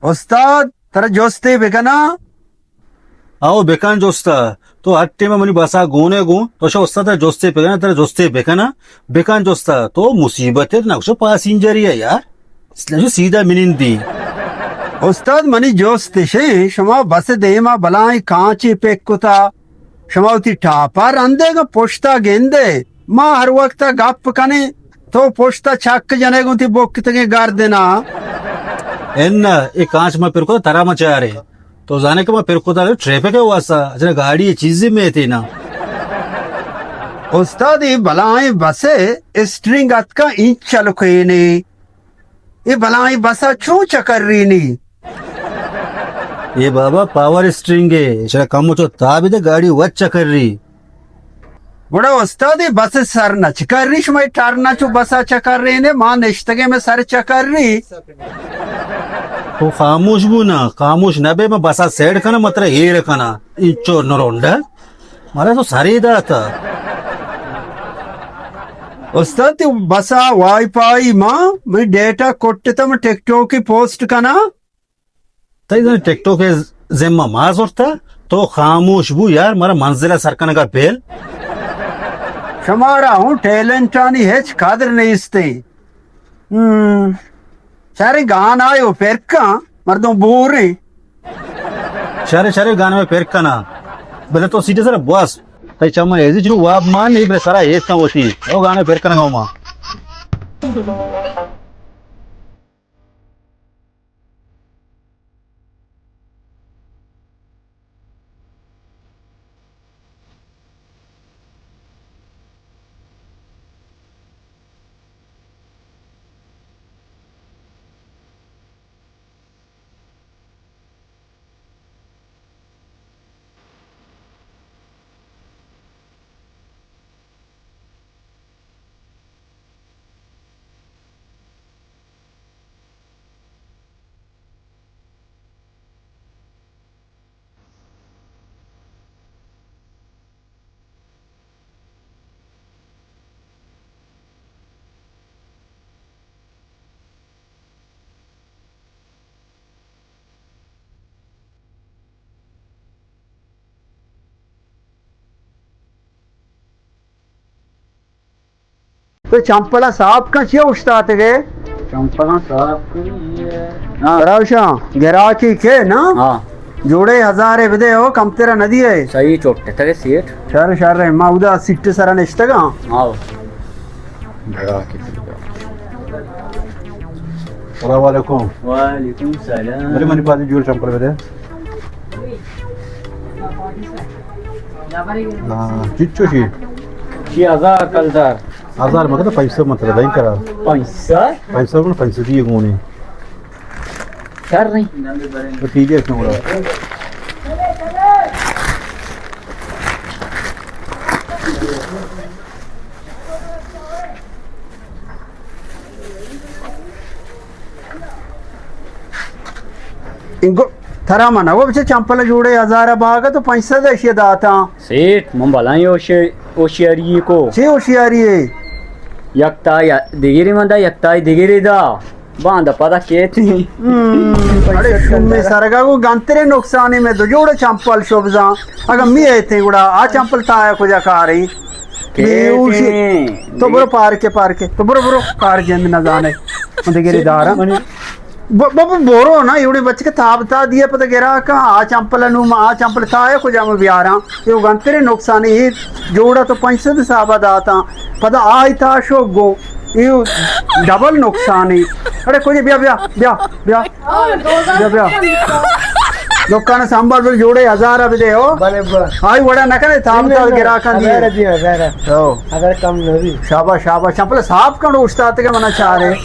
उस्ताद तेरा जोस्ते बेकना आओ बेकान जोस्ता तो हट्टे में मनी बसा गोने गो तो शो उस्ता तेरा जोस्ते बेकाना तेरा जोस्ते बेकाना बेकान जोस्ता तो मुसीबत है ना कुछ पैसेंजर है यार इसलिए सीधा मिनिंदी उस्ताद मनी जोस्ते शे शमा बस देमा बलाई कांची पेक्कुता शमा उती टापा रंदेगा पोष्ता गेंदे माँ हर वक्त गप कने तो पोष्ता छक जने गुंती बोक तके गार देना एन्ना ये कांच में फिर को तरा मचा रहे तो जाने के मैं फिर को तारे ट्रैफिक है वासा अजने गाड़ी ये चीजें में थी ना उस्ताद ये बलाई बसे स्ट्रिंग अत का इंच चल खेने ये बलाई बसा छू चकर रही नहीं ये बाबा पावर स्ट्रिंग है इसे कम तो ताबी दे गाड़ी वच्चा कर रही बड़ा उस्ताद ये बस सर नच कर रही शुमाई टार नचो बसा चकर रही ने माँ निश्तगे में सर चकर रही तो खामोश बू ना खामोश ना बे मैं बसा सेड खाना मत रहे ये रखना इंचो नरोंडा मारा तो सारे इधर था उस्ताद ते बसा वाईफाई माँ मैं डेटा कोट्टे तम टिकटॉक की पोस्ट कना तई जन टिकटॉक के जिम्मा माज होता तो खामोश बू यार मारा मंजिला सरकने का बेल शमारा हूँ टैलेंट आनी हेच कादर नहीं इसते सारे गान आयो फिर का मर्दों बोरे शारे शारे गाने में पेर कना बले तो सीधे सर बस तई चम्मा ऐसी जो वाब मान नहीं बले सारा एक का होती वो गाने पेर कना गाँव माँ तो चंपला साहब का चिया उस्ताद के चंपला साहब रावशा गिराकी के ना हाँ जोड़े हजारे विदे हो कम तेरा नदी है सही चोटे तक सीट शर शर माँ उदा सिट्ट सरा निश्तगा आओ सलामवालेकुम वालेकुम सलाम मेरे मनी पादी जोर चंपल मेरे चिच्चो शी 6000 कलदार हजार मतलब पैसे मतलब नहीं करा पैसा पैसे को पैसे दिए गोने कर नहीं तो ठीक है क्यों बोला इनको थरा मना वो बच्चे चंपला जोड़े हजारा भागा तो पैसा दशिया दाता सेठ हम भलाई ओशियारी को छे होशियारी है यकता दिगिरी मंदा यकता दिगिरी दा बांधा पता के थी अरे शुम्मे सरगा को गंतरे नुकसानी में दो जोड़े चंपल शोभजा अगर मी है थे गुड़ा आ चंपल ताया को जा खा रही तो बरो पार के तो बरो कार जेंद न जाने दिगिरी दारा बाबू बोरो ना इवड़े बच्चे के ताबता दिए पता गिरा का आ चंपल नु आ चंपल ताया को जाम बियारा यो गंतरे नुकसानी ही जोड़ा तो पैसे दे साबा दाता पता आई था शो गो यो डबल नुकसानी अरे कोई ब्या ब्या ब्या ब्या ब्या ब्या लोकान संभाल पर जोड़े हजार अब दे हो आई वड़ा न करे ताबता गिरा का दिए तो अगर कम नहीं शाबाश शाबाश चंपल साहब का उस्ताद के मना चाह रहे